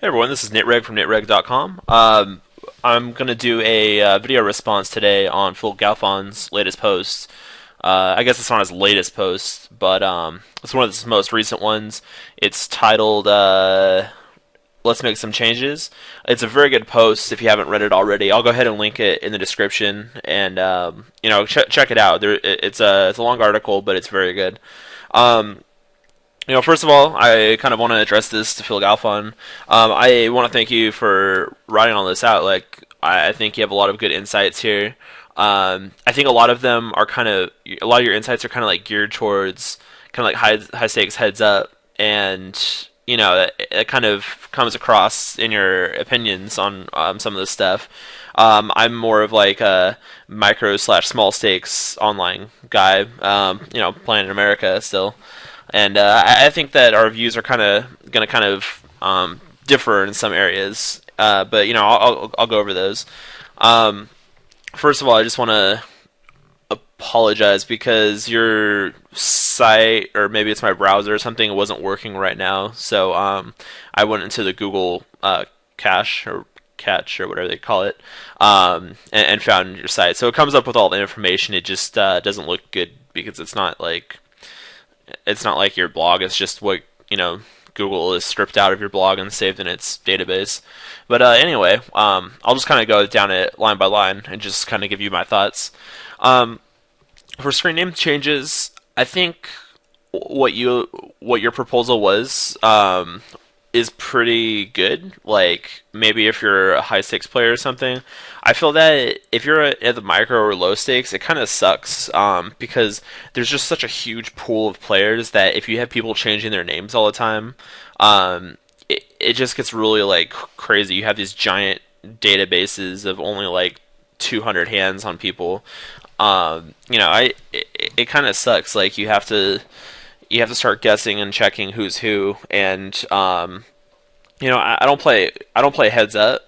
Hey everyone, this is Nitreg from nitreg.com. I'm going to do a video response today on Phil Galfond's latest post. I guess it's not his latest post, but it's one of his most recent ones. It's titled Let's Make Some Changes. It's a very good post if you haven't read it already. I'll go ahead and link it in the description and check it out. It's a long article, but it's very good. Um, First of all, I kind of want to address this to Phil Galfond. I want to thank you for writing all this out. I think you have a lot of good insights here. I think a lot of them are a lot of your insights are kind of like geared towards kind of like high stakes heads up, and it kind of comes across in your opinions on some of this stuff. I'm more of like a micro slash small stakes online guy. Playing in America still. And I think that our views are going to differ in some areas, but I'll go over those. First of all, I just want to apologize because your site, or maybe it's my browser or something, wasn't working right now. So I went into the Google cache or whatever they call it, and found your site. So it comes up with all the information. It just doesn't look good because it's not like your blog. It's just what Google is stripped out of your blog and saved in its database. But anyway, I'll just kind of go down it line by line and just kind of give you my thoughts. For screen name changes, I think what your proposal was is pretty good. Like maybe if you're a high stakes player or something, I feel that if you're at the micro or low stakes, it kind of sucks because there's just such a huge pool of players that if you have people changing their names all the time, it just gets really like crazy. You have these giant databases of only like 200 hands on people. It kind of sucks. Like you have to start guessing and checking who's who, and I don't play heads up,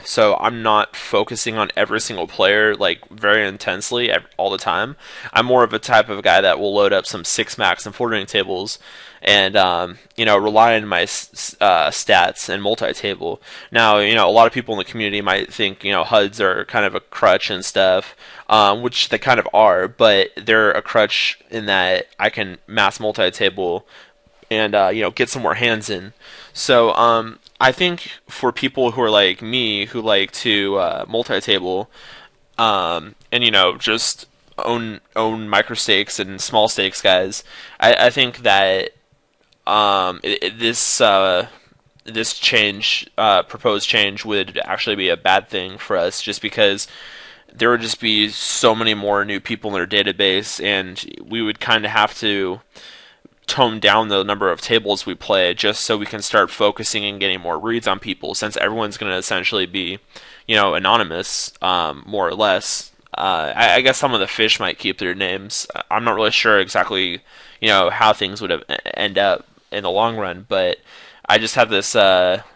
so I'm not focusing on every single player like very intensely all the time. I'm more of a type of guy that will load up some six max and 4 ring tables, and rely on my stats and multi-table. Now, a lot of people in the community might think HUDs are kind of a crutch and stuff, which they kind of are, but they're a crutch in that I can mass multi-table and get some more hands in. So I think for people who are like me, who like to multi-table, and just own micro stakes and small stakes guys, I think that this change, proposed change, would actually be a bad thing for us, just because there would just be so many more new people in their database, and we would kind of have to tone down the number of tables we play just so we can start focusing and getting more reads on people, since everyone's going to essentially be anonymous, more or less. I guess some of the fish might keep their names. I'm not really sure exactly how things would end up in the long run, but I just have this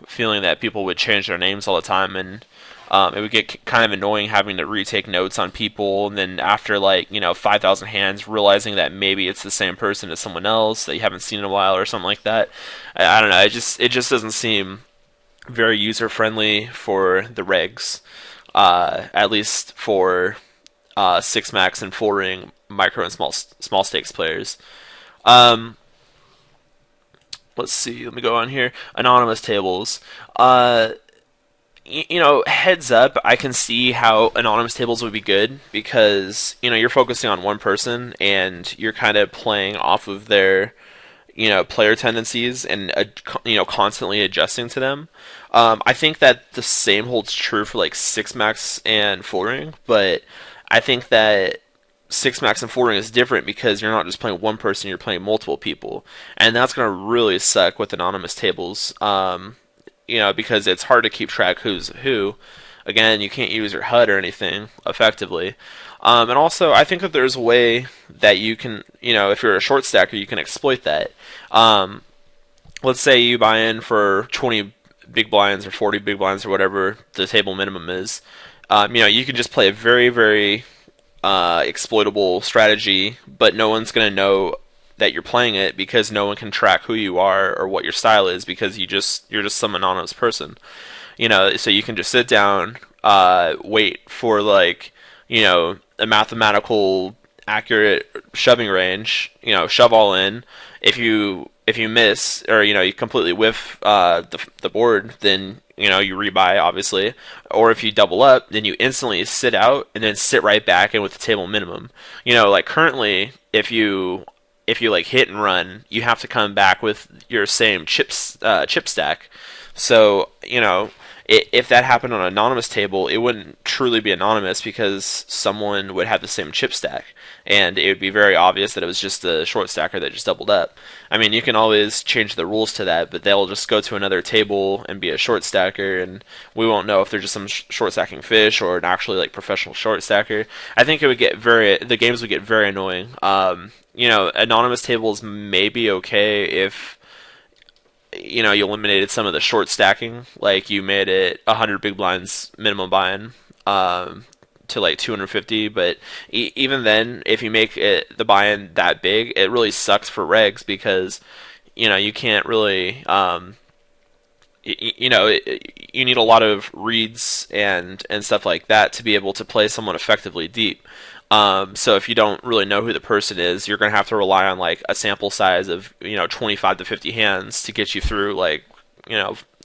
feeling that people would change their names all the time, and it would get kind of annoying having to retake notes on people, and then after 5,000 hands, realizing that maybe it's the same person as someone else that you haven't seen in a while or something like that. I don't know. It just doesn't seem very user friendly for the regs, at least for six max and 4 ring micro and small stakes players. Let's see. Let me go on here. Anonymous tables. Heads up, I can see how anonymous tables would be good because you're focusing on one person and you're kind of playing off of their player tendencies and constantly adjusting to them. I think that the same holds true for like six max and 4 ring, but I think that six max and 4 ring is different because you're not just playing one person, you're playing multiple people, and that's going to really suck with anonymous tables. Because it's hard to keep track who's who. Again, you can't use your HUD or anything effectively. And also, I think that there's a way that you can, if you're a short stacker, you can exploit that. Let's say you buy in for 20 big blinds or 40 big blinds or whatever the table minimum is. You can just play a very, very exploitable strategy, but no one's going to know that you're playing it, because no one can track who you are or what your style is, because you're just some anonymous person. So you can just sit down, wait for like, a mathematical accurate shoving range, shove all in. If you miss, or you completely whiff the board, then you rebuy, obviously. Or if you double up, then you instantly sit out and then sit right back in with the table minimum. Like currently, if you like hit and run, you have to come back with your same chip stack. So if that happened on an anonymous table, it wouldn't truly be anonymous, because someone would have the same chip stack, and it would be very obvious that it was just a short stacker that just doubled up. I mean, you can always change the rules to that, but they'll just go to another table and be a short stacker, and we won't know if they're just some short stacking fish or an actually like professional short stacker. I think the games would get very annoying. Anonymous tables may be okay if you eliminated some of the short stacking, like you made it 100 big blinds minimum buy-in to like 250. But even then, if you make the buy-in that big, it really sucks for regs, because you can't really you need a lot of reads and stuff like that to be able to play someone effectively deep. So if you don't really know who the person is, you're going to have to rely on like a sample size of 25 to 50 hands to get you through like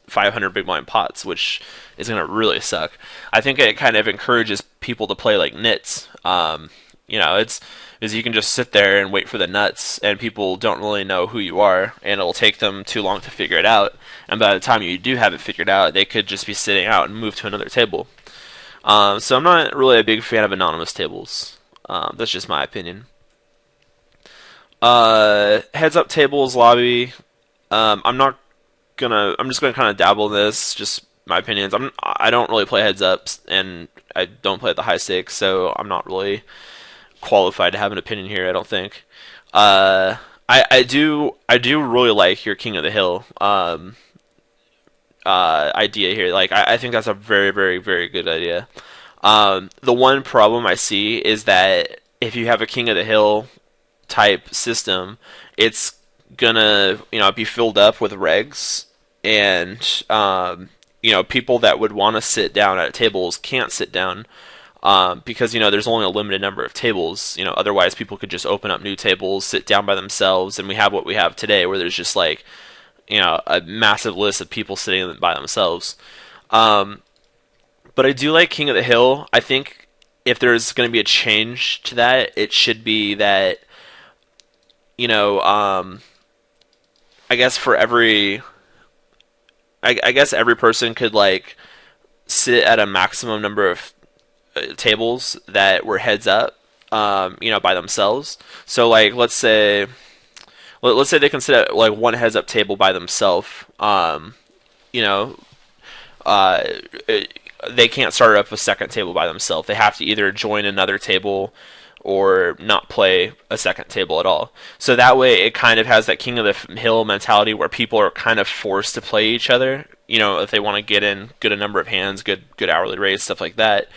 500 big blind pots, which is going to really suck. I think it kind of encourages people to play like nits. It's is you can just sit there and wait for the nuts, and people don't really know who you are, and it'll take them too long to figure it out. And by the time you do have it figured out, they could just be sitting out and move to another table. So I'm not really a big fan of anonymous tables. That's just my opinion. Heads up tables lobby. I'm just gonna kind of dabble in this. Just my opinions. I don't really play heads ups, and I don't play at the high stakes, so I'm not really qualified to have an opinion here, I don't think. I do really like your King of the Hill idea here. Like I think that's a very, very, very good idea. The one problem I see is that if you have a King of the Hill type system, it's gonna be filled up with regs, and people that would want to sit down at tables can't sit down. Because there's only a limited number of tables. Otherwise people could just open up new tables, sit down by themselves, and we have what we have today, where there's just like a massive list of people sitting by themselves. But I do like King of the Hill. I think if there's going to be a change to that, it should be that I guess for every I guess every person could like sit at a maximum number of tables that were heads up, by themselves. So like let's say they can sit at like one heads up table by themselves. They can't start up a second table by themselves. They have to either join another table or not play a second table at all. So that way it kind of has that King of the Hill mentality where people are kind of forced to play each other, if they want to get in good a number of hands, good hourly rates, stuff like that.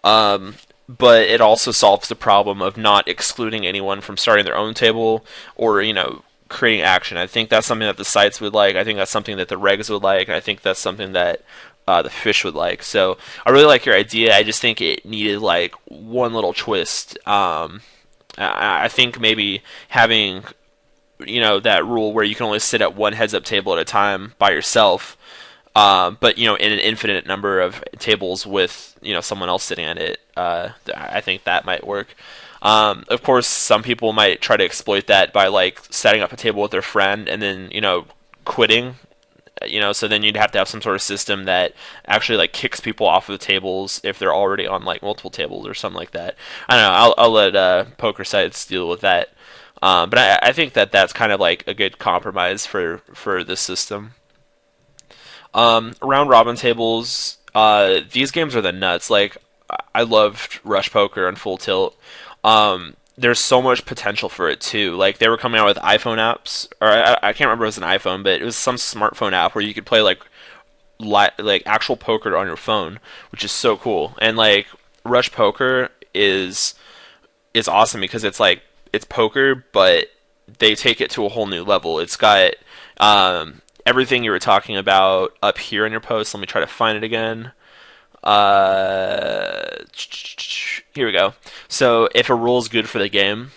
But it also solves the problem of not excluding anyone from starting their own table or, creating action. I think that's something that the sites would like. I think that's something that the regs would like. I think that's something that the fish would like. So I really like your idea. I just think it needed like one little twist. I think maybe having that rule where you can only sit at one heads up table at a time by yourself, but in an infinite number of tables with someone else sitting at it. I think that might work. Of course, some people might try to exploit that by like setting up a table with their friend and then quitting. So then you'd have to have some sort of system that actually like kicks people off of the tables if they're already on like multiple tables or something like that. I don't know. I'll let poker sites deal with that. But I think that that's kind of like a good compromise for this system. Round robin tables. These games are the nuts. Like I loved Rush Poker and Full Tilt. There's so much potential for it too. Like they were coming out with iPhone apps, or I can't remember if it was an iPhone, but it was some smartphone app where you could play like actual poker on your phone, which is so cool. And like Rush Poker is awesome because it's like it's poker, but they take it to a whole new level. It's got everything you were talking about up here in your post. Let me try to find it again. Here we go. So if a rule is good for the game,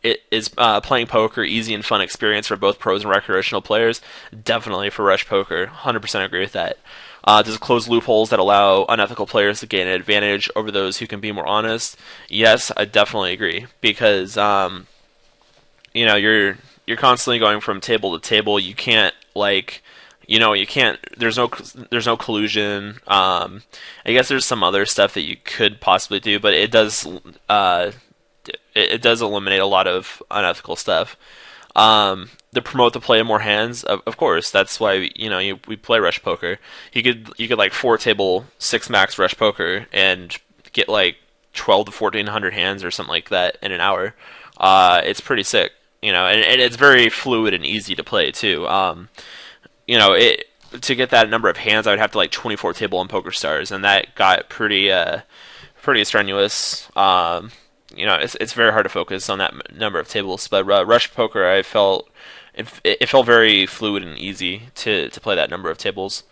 it is playing poker easy and fun experience for both pros and recreational players. Definitely for Rush Poker, 100% agree with that. Does it close loopholes that allow unethical players to gain an advantage over those who can be more honest? Yes, I definitely agree because you're constantly going from table to table. You can't you can't. There's no collusion. I guess there's some other stuff that you could possibly do, but it does eliminate a lot of unethical stuff. To promote the play of more hands, of course, that's why we play Rush Poker. You could like 4 table 6 max Rush Poker and get like 12 to 1400 hands or something like that in an hour. It's pretty sick, and it's very fluid and easy to play too. To get that number of hands, I would have to like 24 table on PokerStars, and that got pretty strenuous. It's very hard to focus on that number of tables. But Rush Poker, it felt very fluid and easy to play that number of tables.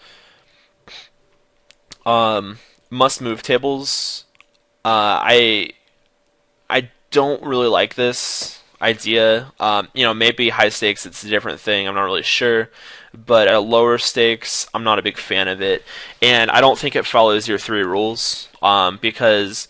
Must move tables. I don't really like this idea. Maybe high stakes it's a different thing. I'm not really sure. But at lower stakes, I'm not a big fan of it, and I don't think it follows your 3 rules. Because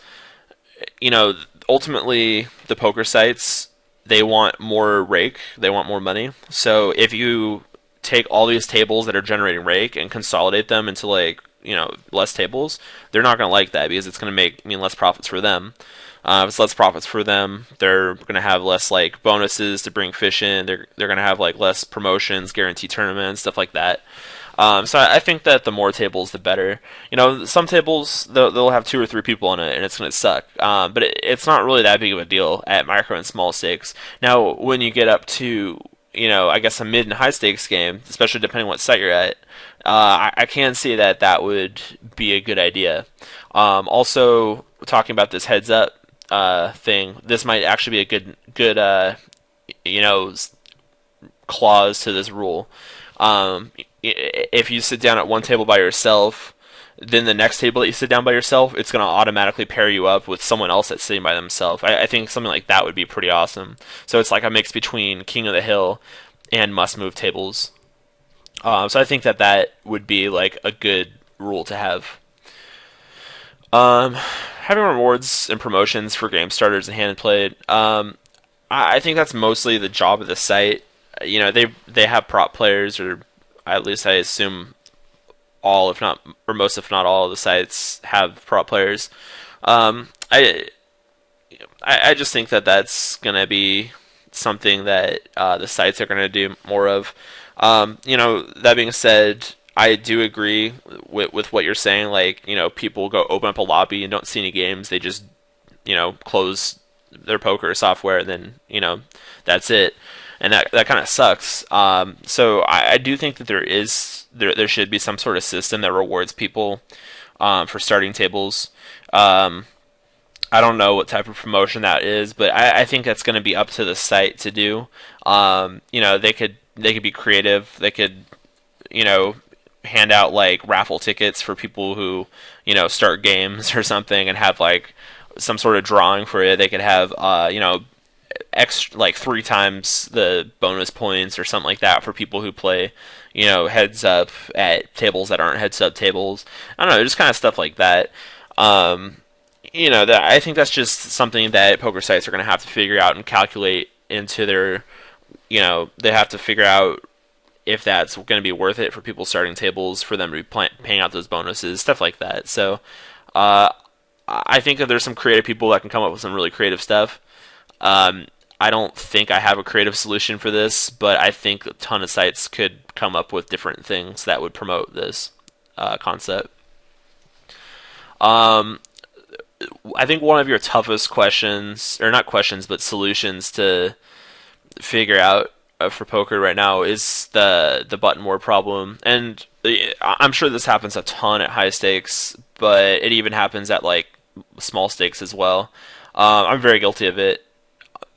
ultimately the poker sites, they want more rake, they want more money. So if you take all these tables that are generating rake and consolidate them into less tables, they're not going to like that because it's going to mean less profits for them. If it's less profits for them, they're going to have less bonuses to bring fish in. They're going to have less promotions, guarantee tournaments, stuff like that. So I think that the more tables, the better. Some tables they'll have 2 or 3 people on it, and it's going to suck. But it's not really that big of a deal at micro and small stakes. Now, when you get up to I guess a mid and high stakes game, especially depending what site you're at, I can see that would be a good idea. Also, talking about this heads up thing, this might actually be a good clause to this rule. If you sit down at one table by yourself, then the next table that you sit down by yourself, it's going to automatically pair you up with someone else that's sitting by themselves. I think something like that would be pretty awesome. So it's like a mix between King of the Hill and must move tables. So I think that would be a good rule to have. Having rewards and promotions for game starters and hand played. I think that's mostly the job of the site. They have prop players, or at least I assume all, if not, or most, if not all, of the sites have prop players. I just think that's gonna be something that the sites are gonna do more of. That being said, I do agree with what you're saying. People go open up a lobby and don't see any games. They just, close their poker software, and then, that's it. And that kind of sucks. So I do think that there should be some sort of system that rewards people for starting tables. I don't know what type of promotion that is, but I think that's going to be up to the site to do. They could be creative. They could, hand out raffle tickets for people who start games or something, and have some sort of drawing for it. They could have extra 3 times the bonus points or something like that for people who play heads up at tables that aren't heads up tables. I don't know, just kind of stuff like that. That I think that's just something that poker sites are going to have to figure out and calculate into their they have to figure out if that's going to be worth it for people starting tables, for them to be paying out those bonuses, stuff like that. So I think that there's some creative people that can come up with some really creative stuff. I don't think I have a creative solution for this, but I think a ton of sites could come up with different things that would promote this concept. I think one of your toughest questions, or not questions, but solutions to figure out for poker right now is the button war problem. And I'm sure this happens a ton at high stakes, but it even happens at small stakes as well. I'm very guilty of it.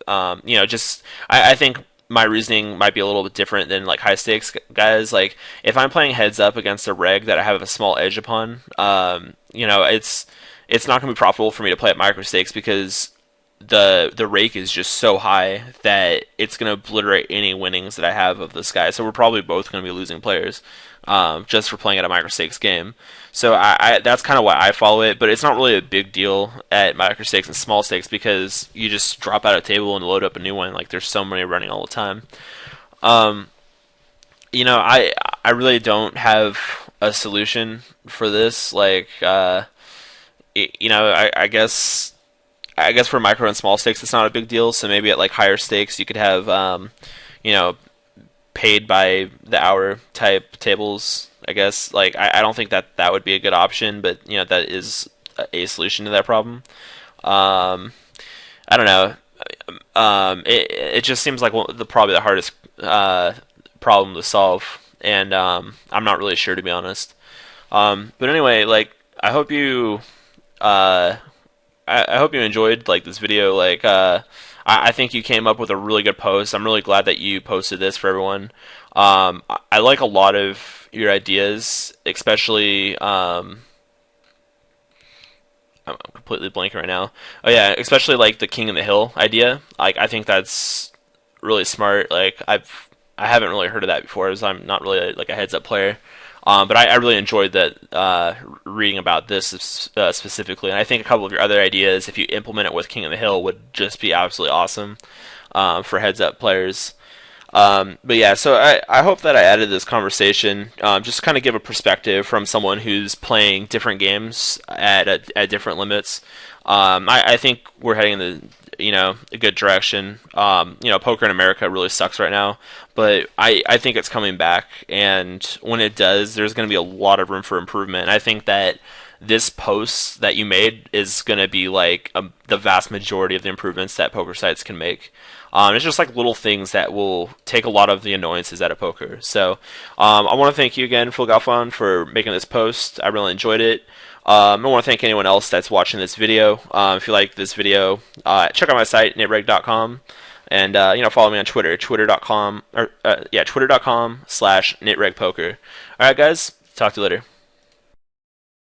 Just I think my reasoning might be a little bit different than like high stakes guys. Like if I'm playing heads up against a reg that I have a small edge upon, it's not going to be profitable for me to play at micro stakes because the rake is just so high that it's going to obliterate any winnings that I have of this guy. So we're probably both going to be losing players just for playing at a micro stakes game. So that's kind of why I follow it, but it's not really a big deal at micro stakes and small stakes because you just drop out a table and load up a new one. Like there's so many running all the time. I really don't have a solution for this. Like, I guess for micro and small stakes, it's not a big deal. So maybe at like higher stakes, you could have, paid by the hour type tables. I guess like I don't think that would be a good option, but that is a solution to that problem. I don't know. It just seems like probably the hardest problem to solve, and I'm not really sure to be honest. But anyway, like I hope you enjoyed like this video. Like I think you came up with a really good post. I'm really glad that you posted this for everyone. I like a lot of your ideas, especially I'm completely blanking right now. Oh yeah, especially like the King of the Hill idea. Like I think that's really smart. Like I haven't really heard of that before, as I'm not really like a heads up player. But I really enjoyed that reading about this specifically, and I think a couple of your other ideas, if you implement it with King of the Hill, would just be absolutely awesome for heads up players. But yeah, so I hope that I added this conversation just to kind of give a perspective from someone who's playing different games at different limits. I think we're heading in a good direction. Poker in America really sucks right now, but I think it's coming back, and when it does, there's going to be a lot of room for improvement. And I think that this post that you made is going to be like the vast majority of the improvements that poker sites can make. It's just like little things that will take a lot of the annoyances out of poker. So I want to thank you again, Phil Galfond, for making this post. I really enjoyed it. I want to thank anyone else that's watching this video. If you like this video, check out my site, nitreg.com, and follow me on Twitter, twitter.com/nitregpoker. All right, guys, talk to you later.